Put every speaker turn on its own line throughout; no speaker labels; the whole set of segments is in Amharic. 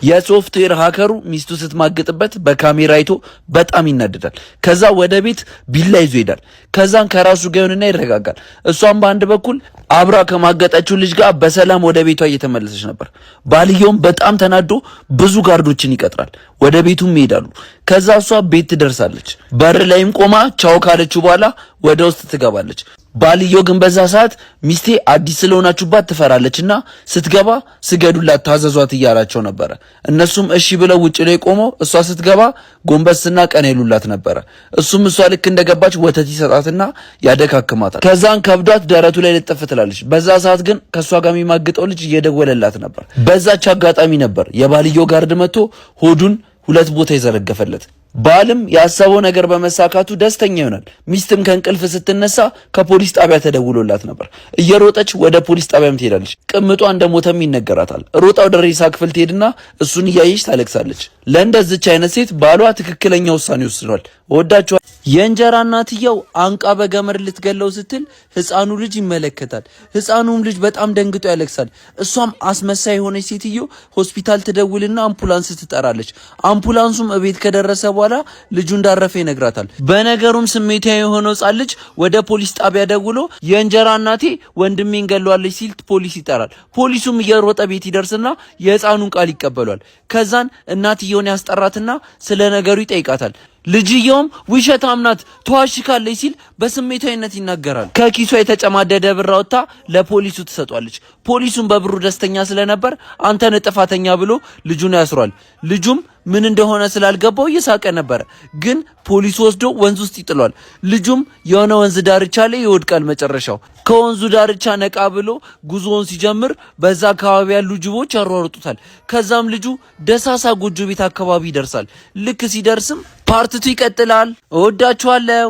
የሶፍትዌር ሃከሩ ሚስቱ ስትማግጥበት በካሜራ አይቶ በጣም ይናደዳል። ከዛ ወደ ቤት ቢላ ይዞ ይሄዳል። ከዛን ከራሱ ጋር ይሆንና ይረጋጋል። እሷም በአንድ በኩል አብራ ከማገጠችው ልጅ ጋር በሰላም ወደ ቤቷ እየተመለሰች ነበር። ባልየውም በጣም ተናዶ ብዙ ጋርዶችን ይቀጥራል። ወደ ቤቱም ይሄዳሉ። ከዛ እሷ ቤት ትደርሳለች። በር ላይም ቆማ ቻው ካለችው በኋላ ወደ ውስጥ ትገባለች። ባልየው ግን በዛ ሰዓት ሚስቴ አዲስ ስለሆናችሁባት ትፈራለችና ስትገባ ስገዱላት ታዘዟት እያላቸው ነበረ። እነሱም እሺ ብለው ውጭ ላይ ቆመው እሷ ስትገባ ጎንበስና ቀና ይሉላት ነበረ። እሱም እሷ ልክ እንደገባች ወተት ይሰጣትና ያደካክማታል። ከዛን ከብዷት ደረቱ ላይ ልጥፍ ትላለች። በዛ ሰዓት ግን ከሷ ጋር የሚማግጠው ልጅ እየደወለላት ነበር። በዛች አጋጣሚ ነበር የባልየው ጋርድ መጥቶ ሆዱን 2 ቦታ ይዘረገፈለት። ባልም ያሰበው ነገር በመሳካቱ ደስተኛ ይሆናል። ሚስትም ከእንቅልፍ ስትነሳ ከፖሊስ ጣቢያ ተደውሎላት ነበር። እየሮጠች ወደ ፖሊስ ጣቢያም ትሄዳለች። ቅምጧ እንደሞተም ይነገራታል። ሮጣ ወደ ሬሳ ክፍል ትሄድና እሱን እያየች ታለቅሳለች። ለእንደዚች አይነት ሴት ባሏ ትክክለኛ ውሳኔ ወስኗል። ወዳቸው የእንጀራ እናትየው አንቃ በገመድ ልትገለው ስትል ህፃኑ ልጅ ይመለከታል። ህፃኑም ልጅ በጣም ደንግጦ ያለቅሳል። እሷም አስመሳይ የሆነች ሴትዮ ሆስፒታል ትደውልና አምቡላንስ ትጠራለች። አምቡላንሱም እቤት ከደረሰ በኋላ ልጁ እንዳረፈ ይነግራታል። በነገሩም ስሜታዊ የሆነው ህፃን ልጅ ወደ ፖሊስ ጣቢያ ደውሎ የእንጀራ እናቴ ወንድሜን ገለዋለች ሲል ፖሊስ ይጠራል። ፖሊሱም እየሮጠ ቤት ይደርስና የህፃኑን ቃል ይቀበሏል። ከዛን እናትየውን ያስጠራትና ስለ ነገሩ ይጠይቃታል። ልጅየውም ውሸታም ናት ተዋሽካለች ሲል በስሜታዊነት ይናገራል። ከኪሷ የተጨማደደ ብር አውጥታ ለፖሊሱ ትሰጧለች። ፖሊሱም በብሩ ደስተኛ ስለነበር አንተን ጥፋተኛ ብሎ ልጁን ያስሯል። ልጁም ምን እንደሆነ ስላልገባው እየሳቀ ነበር። ግን ፖሊሱ ወስዶ ወንዝ ውስጥ ይጥሏል። ልጁም የሆነ ወንዝ ዳርቻ ላይ ይወድቃል። መጨረሻው ከወንዙ ዳርቻ ነቃ ብሎ ጉዞውን ሲጀምር በዛ አካባቢ ያሉ ጅቦች ያሯሩጡታል። ከዛም ልጁ ደሳሳ ጎጆ ቤት አካባቢ ይደርሳል። ልክ ሲደርስም ፓርቲቱ ይቀጥላል። እወዳችኋለሁ።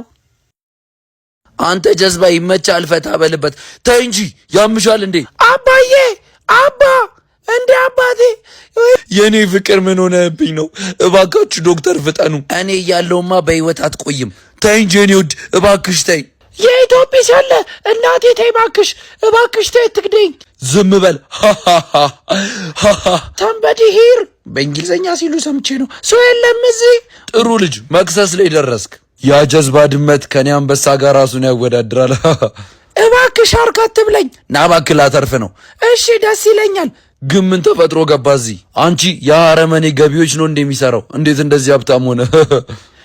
አንተ ጀዝባ ይመቻል፣ ፈታ በልበት። ተይ እንጂ ያምሻል እንዴ?
አባዬ አባ እንዴ አባቴ
የኔ ፍቅር ምን ሆነብኝ ነው? እባካችሁ ዶክተር ፍጠኑ። እኔ እያለሁማ በህይወት አትቆይም። ተይ እንጂ የኔ ውድ እባክሽ ተይ።
የኢትዮጲስ ያለ እናቴ ተይ እባክሽ እባክሽ ተይ ትግደኝ።
ዝም በል።
ታምበዲ ሂር በእንግሊዘኛ ሲሉ ሰምቼ ነው። ሰው የለም እዚህ።
ጥሩ ልጅ መክሰስ ላይ ደረስክ። ያ ጀዝባ ድመት ከኔ አንበሳ ጋር ራሱን ያወዳድራል።
እባክሽ አርካት ብለኝ።
ና እባክህ ላተርፍ ነው።
እሺ ደስ ይለኛል።
ግን ምን ተፈጥሮ ገባ እዚህ? አንቺ የአረመኔ ገቢዎች ነው እንደሚሰራው። እንዴት እንደዚህ ሀብታም ሆነ?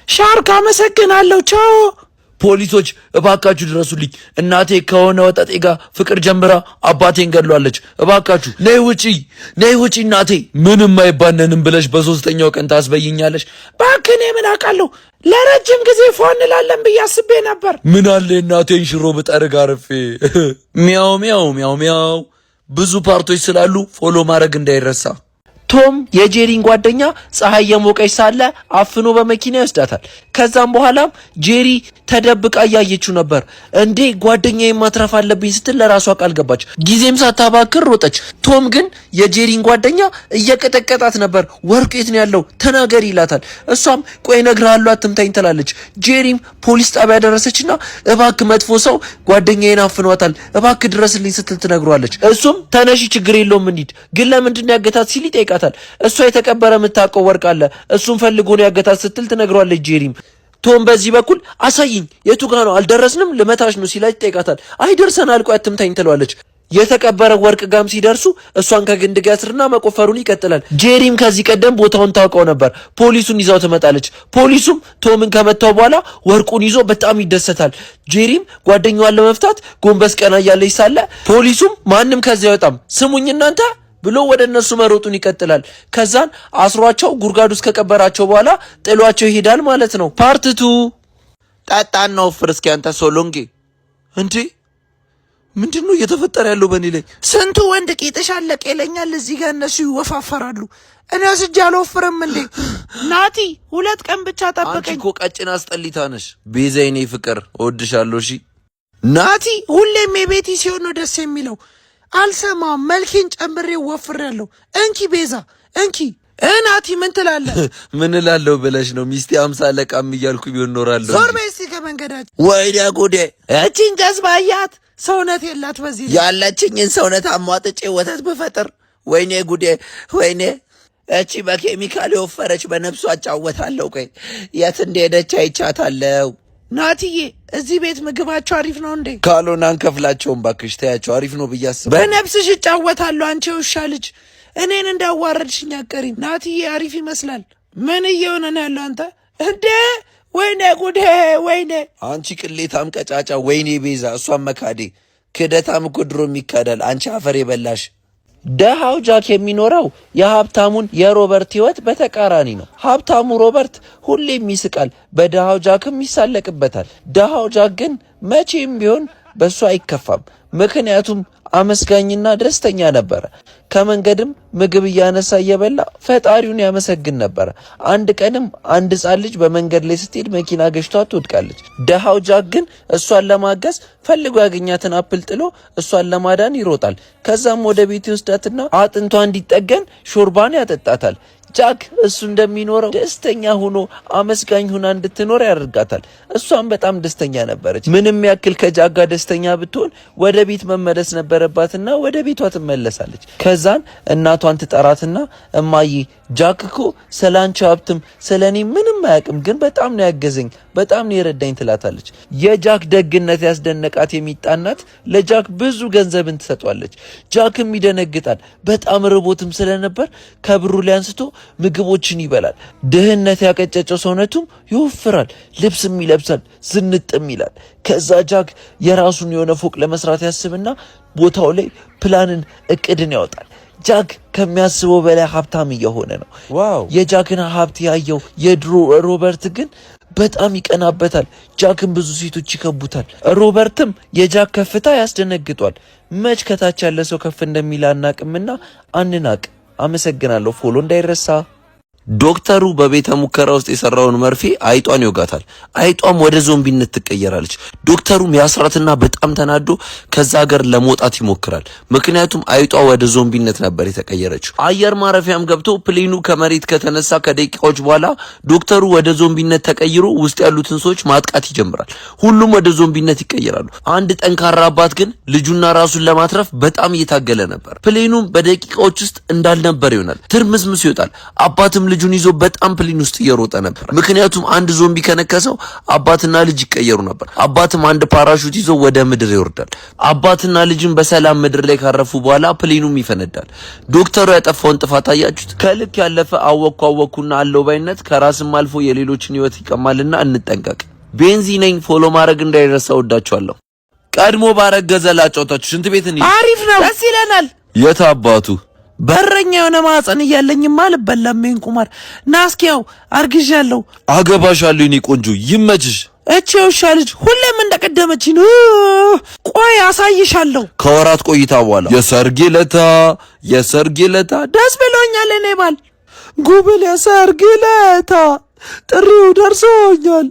ሻርክ አመሰግናለሁ። ቻው።
ፖሊሶች እባካችሁ ድረሱልኝ። እናቴ ከሆነ ወጣጤ ጋር ፍቅር ጀምራ አባቴን ገድሏለች። እባካችሁ ነይ ውጪ፣ ነይ ውጪ እናቴ። ምንም አይባነንም ብለሽ በሶስተኛው ቀን ታስበይኛለሽ?
እባክህ እኔ ምን አውቃለሁ። ለረጅም ጊዜ ፎን እንላለን ብዬ አስቤ ነበር።
ምን አለ እናቴን ሽሮ ብጠርግ አርፌ። ሚያው ሚያው ሚያው ሚያው። ብዙ ፓርቶች ስላሉ ፎሎ ማድረግ እንዳይረሳ። ቶም የጄሪን ጓደኛ ፀሐይ የሞቀች ሳለ አፍኖ በመኪና ይወስዳታል። ከዛም በኋላም ጄሪ ተደብቃ እያየችው ነበር። እንዴ ጓደኛዬ ማትረፍ አለብኝ ስትል ለራሷ ቃል ገባች። ጊዜም ሳታባክር ሮጠች። ቶም ግን የጄሪን ጓደኛ እየቀጠቀጣት ነበር። ወርቁ የት ነው ያለው ተናገር ይላታል። እሷም ቆይ እነግርሃለሁ አትምታኝ ትላለች። ጄሪም ፖሊስ ጣቢያ ደረሰችና እባክህ መጥፎ ሰው ጓደኛዬን አፍኗታል እባክህ ድረስልኝ ስትል ትነግሯለች። እሱም ተነሺ ችግር የለውም እንሂድ፣ ግን ለምንድን ያገታት ሲል ይጠይቃታል። እሷ የተቀበረ የምታውቀው ወርቅ አለ እሱን ፈልጎ ነው ያገታት ስትል ትነግሯለች። ጄሪም ቶም በዚህ በኩል አሳይኝ የቱ ጋር ነው አልደረስንም ልመታሽ ነው ሲላች ይጠይቃታል። አይደርሰናል ቆይ አትምታኝ ትለዋለች። የተቀበረ ወርቅ ጋም ሲደርሱ እሷን ከግንድ ጋር ስርና መቆፈሩን ይቀጥላል። ጄሪም ከዚህ ቀደም ቦታውን ታውቀው ነበር። ፖሊሱን ይዛው ትመጣለች። ፖሊሱም ቶምን ከመታው በኋላ ወርቁን ይዞ በጣም ይደሰታል። ጄሪም ጓደኛዋን ለመፍታት ጎንበስ ቀና እያለች ሳለ ፖሊሱም ማንም ከዚያ አይወጣም ስሙኝ እናንተ ብሎ ወደ እነሱ መሮጡን ይቀጥላል። ከዛን አስሯቸው ጉርጋድ ውስጥ ከቀበራቸው በኋላ ጥሏቸው ይሄዳል ማለት ነው። ፓርቲቱ ጠጣን ነው ፍርስኪ አንተ ሶሎንጌ እንዴ ምንድነው እየተፈጠረ ያለው በእኔ ላይ?
ስንቱ ወንድ ቂጥሽ አለቀ ይለኛል። እዚህ ጋር እነሱ ይወፋፈራሉ። እኔ ወስጄ አልወፍርም እንዴ? ናቲ 2 ቀን ብቻ ጠብቀኝ።
አንቺ እኮ ቀጭን አስጠሊታ ነሽ። ቤዛ የኔ ፍቅር እወድሻለሁ። እሺ
ናቲ ሁሌም የቤቲ ሲሆን ነው ደስ የሚለው። አልሰማም መልኬን ጨምሬ ወፍሬያለሁ። እንኪ ቤዛ እንኪ። ናቲ ምን ትላለህ?
ምን እላለሁ ብለሽ ነው? ሚስቴ 50 አለቃም እያልኩ ቢሆን ኖራለሁ።
ዞር በይ እስቲ ከመንገዳችን።
ወይኔ ጉዴ!
እቺን ጀዝባያት ሰውነት የላት። በዚህ
ያለችኝን ሰውነት አሟጥጬ ወተት ብፈጥር ወይኔ ጉዴ! ወይኔ እቺ በኬሚካል የወፈረች በነፍሷ አጫወታለሁ። ቆይ የት እንደሄደች አይቻታለሁ።
ናትዬ እዚህ ቤት ምግባቸው አሪፍ ነው እንዴ?
ካልሆነ አንከፍላቸውም ባክሽ፣ ተያቸው። አሪፍ ነው ብዬ አስባለሁ።
በነፍስሽ እጫወታለሁ። አንቺ ውሻ ልጅ እኔን እንዳዋረድሽኝ አትቀሪም። ናትዬ አሪፍ ይመስላል። ምን እየሆነ ነው ያለው አንተ እንዴ? ወይኔ ጉዴ! ወይኔ
አንቺ ቅሌታም ቀጫጫ! ወይኔ ቤዛ፣ እሷን መካዴ። ክደታም እኮ ድሮም ይካዳል። አንቺ አፈር የበላሽ። ደሃው ጃክ የሚኖረው የሀብታሙን የሮበርት ህይወት በተቃራኒ ነው። ሀብታሙ ሮበርት ሁሌም ይስቃል፣ በደሃው ጃክም ይሳለቅበታል። ደሃው ጃክ ግን መቼም ቢሆን በእሱ አይከፋም፣ ምክንያቱም አመስጋኝና ደስተኛ ነበረ። ከመንገድም ምግብ እያነሳ እየበላ ፈጣሪውን ያመሰግን ነበረ። አንድ ቀንም አንድ ሕፃን ልጅ በመንገድ ላይ ስትሄድ መኪና ገጭቷት ትወድቃለች። ደሃው ጃክ ግን እሷን ለማገዝ ፈልጎ ያገኛትን አፕል ጥሎ እሷን ለማዳን ይሮጣል። ከዛም ወደ ቤት ይወስዳትና አጥንቷ እንዲጠገን ሾርባን ያጠጣታል። ጃክ እሱ እንደሚኖረው ደስተኛ ሆኖ አመስጋኝ ሆና እንድትኖር ያደርጋታል። እሷም በጣም ደስተኛ ነበረች። ምንም ያክል ከጃክ ጋር ደስተኛ ብትሆን ወደ ቤት መመለስ ነበረባትና ወደ ቤቷ ትመለሳለች። ከዛን እናቷን ትጠራትና እማዬ ጃክ እኮ ስላንቺ ሀብትም ስለኔ ምንም አያውቅም፣ ግን በጣም ነው ያገዘኝ፣ በጣም ነው የረዳኝ ትላታለች። የጃክ ደግነት ያስደነቃት የሚጣናት ለጃክ ብዙ ገንዘብን ትሰጧለች። ጃክም ይደነግጣል። በጣም ርቦትም ስለነበር ከብሩ ላይ አንስቶ ምግቦችን ይበላል። ድህነት ያቀጨጨው ሰውነቱም ይወፍራል፣ ልብስም ይለብሳል፣ ዝንጥም ይላል። ከዛ ጃክ የራሱን የሆነ ፎቅ ለመስራት ያስብና ቦታው ላይ ፕላንን እቅድን ያወጣል። ጃክ ከሚያስበው በላይ ሀብታም እየሆነ ነው። ዋው! የጃክን ሀብት ያየው የድሮ ሮበርት ግን በጣም ይቀናበታል። ጃክን ብዙ ሴቶች ይከቡታል። ሮበርትም የጃክ ከፍታ ያስደነግጧል። መች ከታች ያለ ሰው ከፍ እንደሚል አናቅምና አንናቅ። አመሰግናለሁ። ፎሎ እንዳይረሳ። ዶክተሩ በቤተ ሙከራ ውስጥ የሰራውን መርፌ አይጧን ይወጋታል። አይጧም ወደ ዞምቢነት ትቀየራለች። ዶክተሩም ያስራትና በጣም ተናዶ ከዛ ሀገር ለመውጣት ይሞክራል። ምክንያቱም አይጧ ወደ ዞምቢነት ነበር የተቀየረችው። አየር ማረፊያም ገብቶ ፕሌኑ ከመሬት ከተነሳ ከደቂቃዎች በኋላ ዶክተሩ ወደ ዞምቢነት ተቀይሮ ውስጥ ያሉትን ሰዎች ማጥቃት ይጀምራል። ሁሉም ወደ ዞምቢነት ይቀየራሉ። አንድ ጠንካራ አባት ግን ልጁና ራሱን ለማትረፍ በጣም እየታገለ ነበር። ፕሌኑም በደቂቃዎች ውስጥ እንዳልነበር ይሆናል። ትርምስምስ ይወጣል። አባትም ልጁን ይዞ በጣም ፕሌን ውስጥ እየሮጠ ነበር። ምክንያቱም አንድ ዞምቢ ከነከሰው አባትና ልጅ ይቀየሩ ነበር። አባትም አንድ ፓራሹት ይዞ ወደ ምድር ይወርዳል። አባትና ልጅም በሰላም ምድር ላይ ካረፉ በኋላ ፕሌኑም ይፈነዳል። ዶክተሩ ያጠፋውን ጥፋት አያችሁት? ከልክ ያለፈ አወኩና አለው ባይነት ከራስም አልፎ የሌሎችን ህይወት ይቀማልና እንጠንቀቅ። ቤንዚ ነኝ። ፎሎ ማድረግ እንዳይረሳ። ወዳችኋለሁ። ቀድሞ ባረገዘ ላጫውታችሁ። ሽንት ቤት እንሂድ።
አሪፍ ነው፣ ደስ ይለናል።
የት አባቱ
በረኛ የሆነ ማህፀን እያለኝማ አልበላም። ይሄን ቁማር ናስኪያው አርግዣለሁ።
አገባሻለሁ። የኔ ቆንጆ ይመችሽ።
እቺ ውሻ ልጅ ሁሌም እንደቀደመች ነው። ቆይ አሳይሻለሁ።
ከወራት ቆይታ በኋላ የሰርጌ ለታ
ደስ ብሎኛል። እኔ ባል ጉብል የሰርጌ ለታ ጥሪው ደርሶኛል።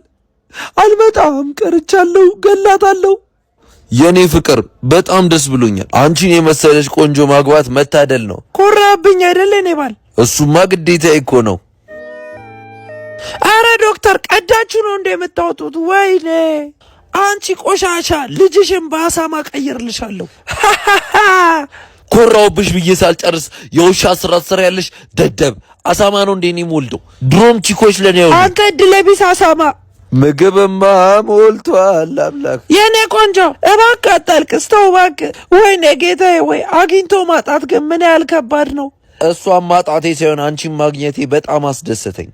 አልመጣም ቀርቻለሁ። ገላታለሁ።
የኔ ፍቅር በጣም ደስ ብሎኛል። አንቺን የመሰለሽ ቆንጆ ማግባት መታደል ነው።
ኮራብኝ አይደል? እኔ ባል
እሱማ ግዴታ እኮ ነው።
አረ ዶክተር ቀዳችሁ ነው እንደ የምታወጡት? ወይኔ አንቺ ቆሻሻ! ልጅሽን በአሳማ ቀይርልሻለሁ።
ኮራውብሽ ብዬ ሳልጨርስ የውሻ ስራ ያለሽ ደደብ አሳማ ነው እንዴ? እኔ ሞልዶ ድሮም ቺኮች ለኔ ያው
አንተ እድለቢስ አሳማ።
ምግብማ ሞልቷል። አምላክ
የኔ ቆንጆ እባክህ አታልቅስ፣ ተው እባክህ። ወይኔ ጌታዬ ወይ! አግኝቶ ማጣት ግን ምን ያህል ከባድ ነው።
እሷን ማጣቴ ሳይሆን አንቺን ማግኘቴ በጣም አስደሰተኝ።